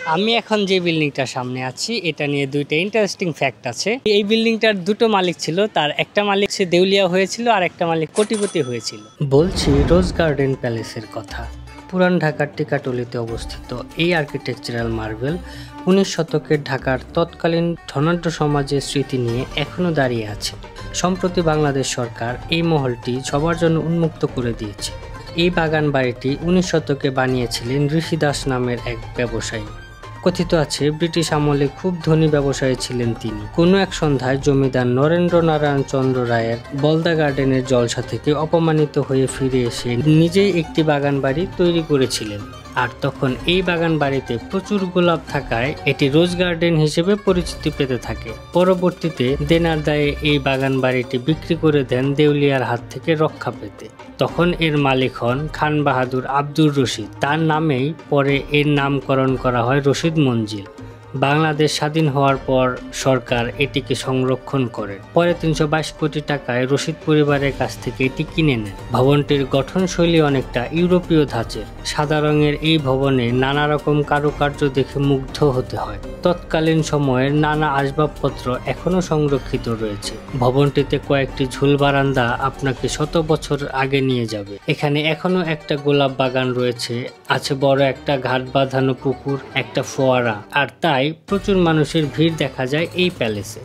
আমি এখন যে বিল্ডিংটার সামনে আছি এটা নিয়ে দুইটা ইন্টারেস্টিং ফ্যাক্ট আছে। এই বিল্ডিংটার দুটো মালিক ছিল, তার একটা মালিক সে দেউলিয়া হয়েছিল আর একটা মালিক কোটিপতি হয়েছিল। বলছি রোজ গার্ডেন প্যালেসের কথা। পুরান ঢাকার টিকাটুলিতে অবস্থিত এই আর্কিটেকচারাল মার্বেল 19 শতকের ঢাকার তৎকালীন ধনাঢ্য সমাজের স্মৃতি নিয়ে এখনো দাঁড়িয়ে আছে। সম্প্রতি বাংলাদেশ সরকার এই মহলটি সবার জন্য উন্মুক্ত করে দিয়েছে। এই বাগান বাড়িটি 19 শতকে বানিয়েছিলেন ঋষি দাস নামের এক ব্যবসায়ী। কথিত আছে ব্রিটিশ আমলে খুব ধনী ব্যবসায়ী ছিলেন তিনি। কোনো এক সন্ধ্যায় জমিদার নরেন্দ্র নারায়ণ চন্দ্র রায়ের বলদা গার্ডেনের জলসা থেকে অপমানিত হয়ে ফিরে এসে নিজেই একটি বাগান বাড়ি তৈরি করেছিলেন। আর তখন এই বাগান বাড়িতে প্রচুর গোলাপ থাকায় এটি রোজ গার্ডেন হিসেবে পরিচিতি পেতে থাকে। পরবর্তীতে দেনার দায়ে এই বাগান বাড়িটি বিক্রি করে দেন দেউলিয়ার হাত থেকে রক্ষা পেতে। তখন এর মালিক হন খান বাহাদুর আব্দুর রশিদ। তার নামেই পরে এর নামকরণ করা হয় রশিদ মঞ্জিল। বাংলাদেশ স্বাধীন হওয়ার পর সরকার এটিকে সংরক্ষণ করে। পরে 322 কোটি টাকায় রশিদ পরিবারের কাছ থেকে এটি কিনে নেন। ভবনটির গঠনশৈলী অনেকটা ইউরোপীয় ধাঁচের। সাদা রঙের এই ভবনে নানা রকম কারুকার্য দেখে মুগ্ধ হতে হয়। তৎকালীন সময়ের নানা আসবাবপত্র এখনো সংরক্ষিত রয়েছে। ভবনটিতে কয়েকটি ঝুল বারান্দা আপনাকে শত বছর আগে নিয়ে যাবে। এখানে এখনো একটা গোলাপ বাগান রয়েছে, আছে বড় একটা ঘাট বাঁধানো পুকুর, একটা ফোয়ারা, আর তাই প্রচুর মানুষের ভিড় দেখা যায় এই প্যালেসে।